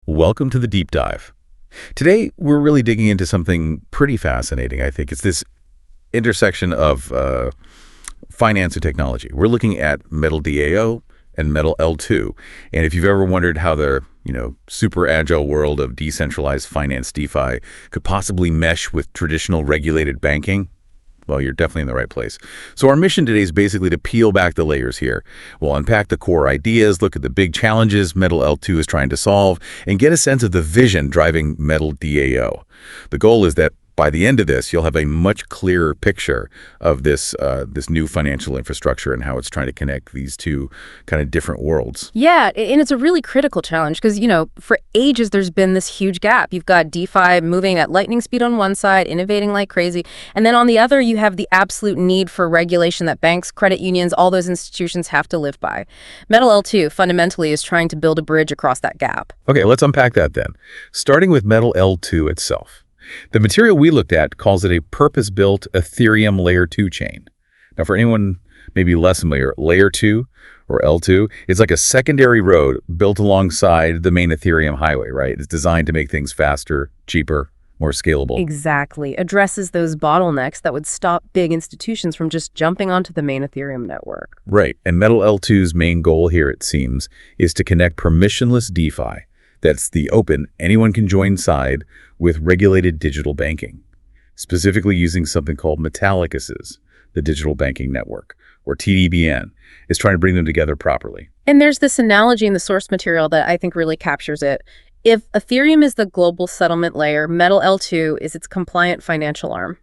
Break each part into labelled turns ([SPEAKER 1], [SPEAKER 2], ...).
[SPEAKER 1] Welcome to the deep dive. Today, we're really digging into something pretty fascinating, I think. It's this intersection of finance and technology. We're looking at Metal DAO and Metal L2. And if you've ever wondered how the super agile world of decentralized finance DeFi could possibly mesh with traditional regulated banking, well, you're definitely in the right place. So our mission today is basically to peel back the layers here. We'll unpack the core ideas, look at the big challenges Metal L2 is trying to solve, and get a sense of the vision driving Metal DAO. The goal is that by the end of this, you'll have a much clearer picture of this new financial infrastructure and how it's trying to connect these two kind of different worlds.
[SPEAKER 2] Yeah, and it's a really critical challenge because, for ages there's been this huge gap. You've got DeFi moving at lightning speed on one side, innovating like crazy, and then on the other you have the absolute need for regulation that banks, credit unions, all those institutions have to live by. Metal L2 fundamentally is trying to build a bridge across that gap.
[SPEAKER 1] Okay, let's unpack that then. Starting with Metal L2 itself. The material we looked at calls it a purpose-built Ethereum Layer 2 chain. Now, for anyone maybe less familiar, Layer 2 or L2 is like a secondary road built alongside the main Ethereum highway, right? It's designed to make things faster, cheaper, more scalable.
[SPEAKER 2] Exactly. Addresses those bottlenecks that would stop big institutions from just jumping onto the main Ethereum network.
[SPEAKER 1] Right. And Metal L2's main goal here, it seems, is to connect permissionless DeFi. That's the open, anyone can join side with regulated digital banking, specifically using something called Metallicus, the digital banking network, or TDBN, is trying to bring them together properly.
[SPEAKER 2] And there's this analogy in the source material that I think really captures it. If Ethereum is the global settlement layer, Metal L2 is its compliant financial arm.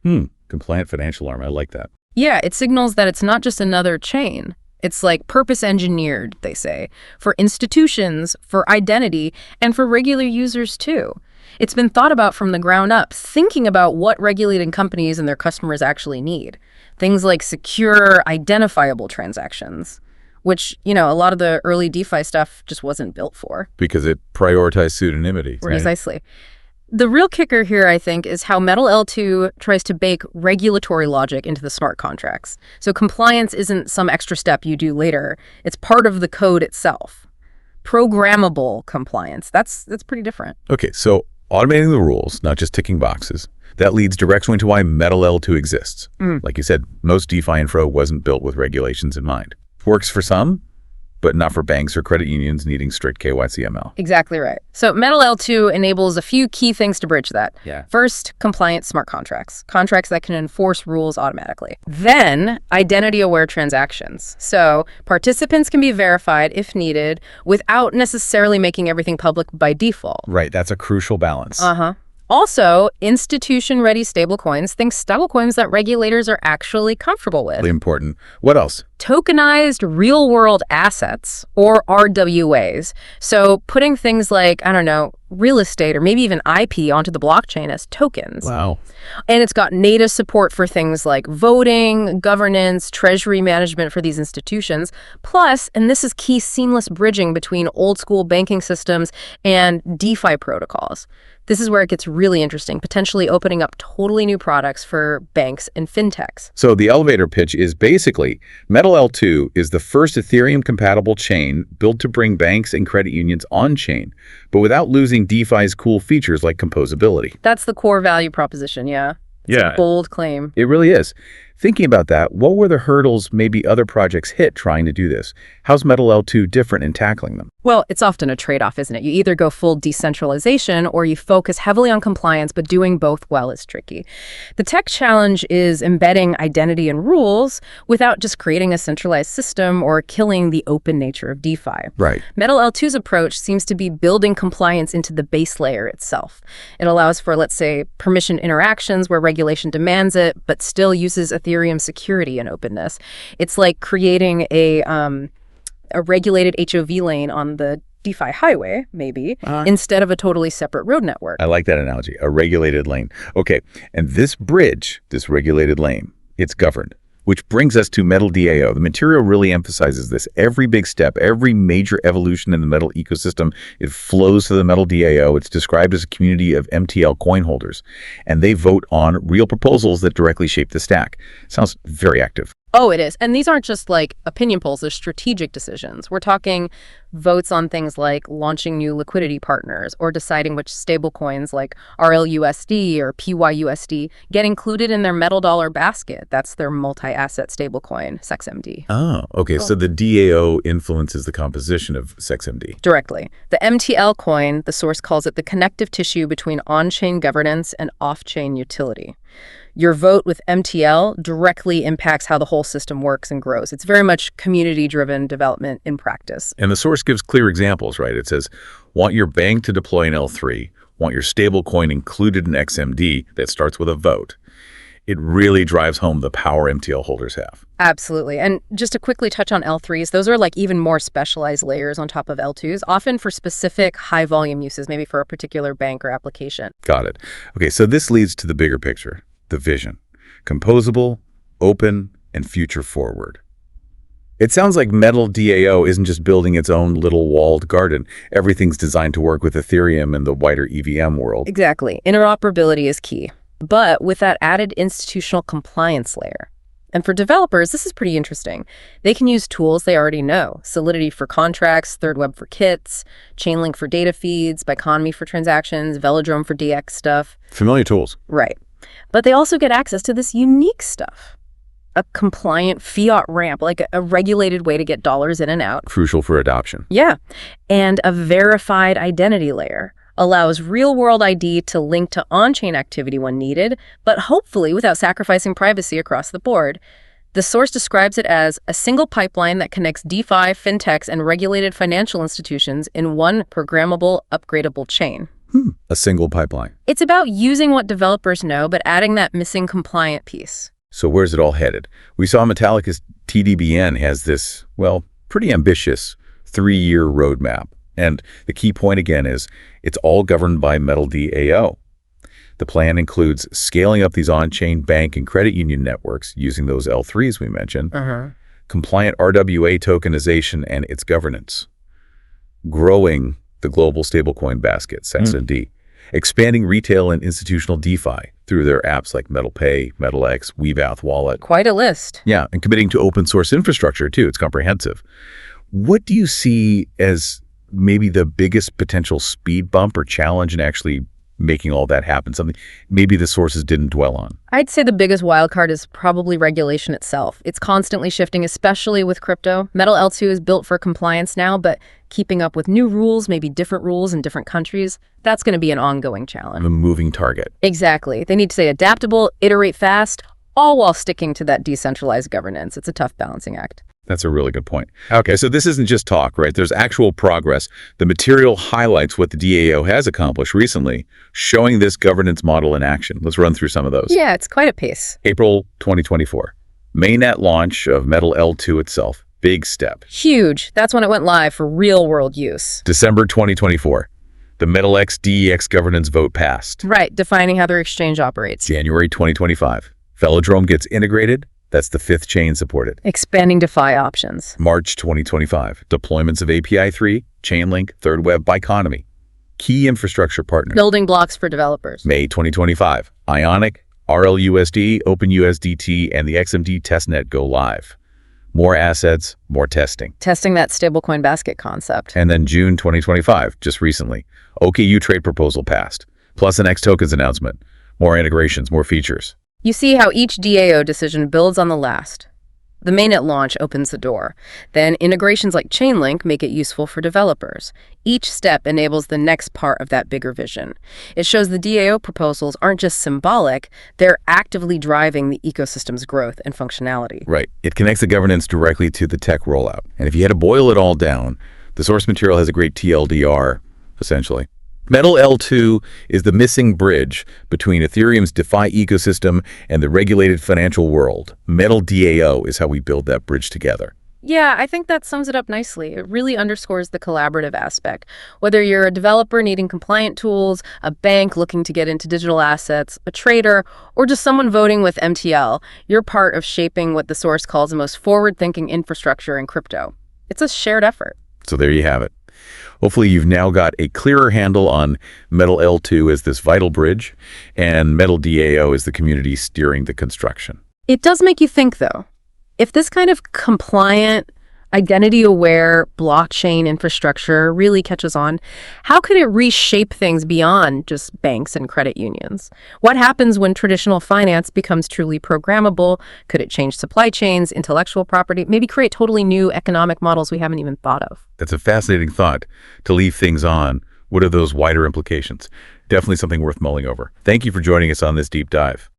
[SPEAKER 1] Compliant financial arm. I like that.
[SPEAKER 2] Yeah, it signals that it's not just another chain. It's like purpose engineered, they say, for institutions, for identity, and for regular users too. It's been thought about from the ground up, thinking about what regulated companies and their customers actually need. Things like secure, identifiable transactions, which, a lot of the early DeFi stuff just wasn't built for.
[SPEAKER 1] Because it prioritized pseudonymity.
[SPEAKER 2] Precisely.
[SPEAKER 1] Right?
[SPEAKER 2] The real kicker here, I think, is how Metal L2 tries to bake regulatory logic into the smart contracts. So compliance isn't some extra step you do later. It's part of the code itself. Programmable compliance. That's pretty different.
[SPEAKER 1] Okay, so automating the rules, not just ticking boxes, that leads directly into why Metal L2 exists. Like you said, most DeFi infra wasn't built with regulations in mind. Works for some, but not for banks or credit unions needing strict KYC/ML.
[SPEAKER 2] Exactly right. So Metal L2 enables a few key things to bridge that.
[SPEAKER 1] Yeah.
[SPEAKER 2] First, compliant smart contracts. Contracts that can enforce rules automatically. Then, identity-aware transactions. So participants can be verified if needed without necessarily making everything public by default.
[SPEAKER 1] Right, that's a crucial balance.
[SPEAKER 2] Also, institution-ready stablecoins. Think stablecoins that regulators are actually comfortable with.
[SPEAKER 1] Really important. What else?
[SPEAKER 2] Tokenized real-world assets, or RWAs. So putting things like, real estate or maybe even IP onto the blockchain as tokens.
[SPEAKER 1] Wow.
[SPEAKER 2] And it's got native support for things like voting, governance, treasury management for these institutions. Plus, and this is key, seamless bridging between old-school banking systems and DeFi protocols. This is where it gets really interesting, potentially opening up totally new products for banks and fintechs.
[SPEAKER 1] So the elevator pitch is basically Metal L2 is the first Ethereum-compatible chain built to bring banks and credit unions on-chain, but without losing DeFi's cool features like composability.
[SPEAKER 2] That's the core value proposition, yeah. It's a bold claim.
[SPEAKER 1] It really is. Thinking about that, what were the hurdles maybe other projects hit trying to do this? How's Metal L2 different in tackling them?
[SPEAKER 2] Well, it's often a trade-off, isn't it? You either go full decentralization or you focus heavily on compliance, but doing both well is tricky. The tech challenge is embedding identity and rules without just creating a centralized system or killing the open nature of DeFi.
[SPEAKER 1] Right.
[SPEAKER 2] Metal L2's approach seems to be building compliance into the base layer itself. It allows for, let's say, permission interactions where regulation demands it, but still uses Ethereum security and openness. It's like creating a regulated HOV lane on the DeFi highway, maybe, instead of a totally separate road network.
[SPEAKER 1] I like that analogy, a regulated lane. Okay, and this bridge, this regulated lane, it's governed, which brings us to Metal DAO. The material really emphasizes this. Every big step, every major evolution in the Metal ecosystem, it flows to the Metal DAO. It's described as a community of MTL coin holders, and they vote on real proposals that directly shape the stack. Sounds very active.
[SPEAKER 2] Oh, it is. And these aren't just like opinion polls, they're strategic decisions. We're talking votes on things like launching new liquidity partners or deciding which stablecoins like RLUSD or PYUSD get included in their metal dollar basket. That's their multi-asset stablecoin, SexMD.
[SPEAKER 1] Oh, okay. So the DAO influences the composition of SexMD.
[SPEAKER 2] Directly. The MTL coin, the source calls it the connective tissue between on-chain governance and off-chain utility. Your vote with MTL directly impacts how the whole system works and grows. It's very much community-driven development in practice.
[SPEAKER 1] And the source gives clear examples, right? It says, want your bank to deploy an L3, want your stablecoin included in XMD, that starts with a vote. It really drives home the power MTL holders have.
[SPEAKER 2] Absolutely. And just to quickly touch on L3s, those are like even more specialized layers on top of L2s, often for specific high-volume uses, maybe for a particular bank or application.
[SPEAKER 1] Got it. Okay, so this leads to the bigger picture. The vision. Composable, open, and future forward. It sounds like Metal DAO isn't just building its own little walled garden. Everything's designed to work with Ethereum and the wider EVM world.
[SPEAKER 2] Exactly. Interoperability is key, but with that added institutional compliance layer. And for developers, this is pretty interesting. They can use tools they already know. Solidity for contracts, Third Web for kits, Chainlink for data feeds, Biconomy for transactions, Velodrome for DX stuff.
[SPEAKER 1] Familiar tools.
[SPEAKER 2] Right. But they also get access to this unique stuff. A compliant fiat ramp, like a regulated way to get dollars in and out.
[SPEAKER 1] Crucial for adoption.
[SPEAKER 2] Yeah. And a verified identity layer allows real-world ID to link to on-chain activity when needed, but hopefully without sacrificing privacy across the board. The source describes it as a single pipeline that connects DeFi, fintechs, and regulated financial institutions in one programmable, upgradable chain.
[SPEAKER 1] A single pipeline.
[SPEAKER 2] It's about using what developers know, but adding that missing compliant piece.
[SPEAKER 1] So where's it all headed? We saw Metallicus TDBN has this, well, pretty ambitious 3-year roadmap. And the key point again is it's all governed by Metal DAO. The plan includes scaling up these on-chain bank and credit union networks using those L3s we mentioned, compliant RWA tokenization and its governance, growing the global stablecoin basket, XMD, expanding retail and institutional DeFi through their apps like MetalPay, MetalX, Weavath Wallet.
[SPEAKER 2] Quite a list.
[SPEAKER 1] Yeah, and committing to open source infrastructure too. It's comprehensive. What do you see as maybe the biggest potential speed bump or challenge in actually making all that happen? Something maybe the sources didn't dwell on.
[SPEAKER 2] I'd say the biggest wildcard is probably regulation itself. It's constantly shifting, especially with crypto. Metal L2 is built for compliance now, but keeping up with new rules, maybe different rules in different countries, that's going to be an ongoing challenge.
[SPEAKER 1] A moving target.
[SPEAKER 2] Exactly. They need to stay adaptable, iterate fast, all while sticking to that decentralized governance. It's a tough balancing act.
[SPEAKER 1] That's a really good point. Okay, so this isn't just talk, right? There's actual progress. The material highlights what the DAO has accomplished recently, showing this governance model in action. Let's run through some of those.
[SPEAKER 2] Yeah, it's quite a pace.
[SPEAKER 1] April 2024. Mainnet launch of Metal L2 itself. Big step.
[SPEAKER 2] Huge. That's when it went live for real-world use.
[SPEAKER 1] December 2024. The MetalX DEX governance vote passed.
[SPEAKER 2] Right, defining how their exchange operates.
[SPEAKER 1] January 2025. Velodrome gets integrated. That's the 5th chain supported.
[SPEAKER 2] Expanding DeFi options.
[SPEAKER 1] March 2025. Deployments of API 3, Chainlink, Third Web, Biconomy. Key infrastructure partners.
[SPEAKER 2] Building blocks for developers.
[SPEAKER 1] May 2025. Ionic, RLUSD, OpenUSDT, and the XMD testnet go live. More assets, more testing.
[SPEAKER 2] Testing that stablecoin basket concept.
[SPEAKER 1] And then June 2025, just recently, OKU trade proposal passed, plus an X tokens announcement. More integrations, more features.
[SPEAKER 2] You see how each DAO decision builds on the last. The mainnet launch opens the door. Then integrations like Chainlink make it useful for developers. Each step enables the next part of that bigger vision. It shows the DAO proposals aren't just symbolic, they're actively driving the ecosystem's growth and functionality.
[SPEAKER 1] Right. It connects the governance directly to the tech rollout. And if you had to boil it all down, the source material has a great TLDR, essentially. Metal L2 is the missing bridge between Ethereum's DeFi ecosystem and the regulated financial world. Metal DAO is how we build that bridge together.
[SPEAKER 2] Yeah, I think that sums it up nicely. It really underscores the collaborative aspect. Whether you're a developer needing compliant tools, a bank looking to get into digital assets, a trader, or just someone voting with MTL, you're part of shaping what the source calls the most forward-thinking infrastructure in crypto. It's a shared effort.
[SPEAKER 1] So there you have it. Hopefully you've now got a clearer handle on Metal L2 as this vital bridge, and Metal DAO as the community steering the construction.
[SPEAKER 2] It does make you think, though. If this kind of compliant, identity-aware blockchain infrastructure really catches on, how could it reshape things beyond just banks and credit unions? What happens when traditional finance becomes truly programmable? Could it change supply chains, intellectual property, maybe create totally new economic models we haven't even thought of?
[SPEAKER 1] That's a fascinating thought to leave things on. What are those wider implications? Definitely something worth mulling over. Thank you for joining us on this deep dive.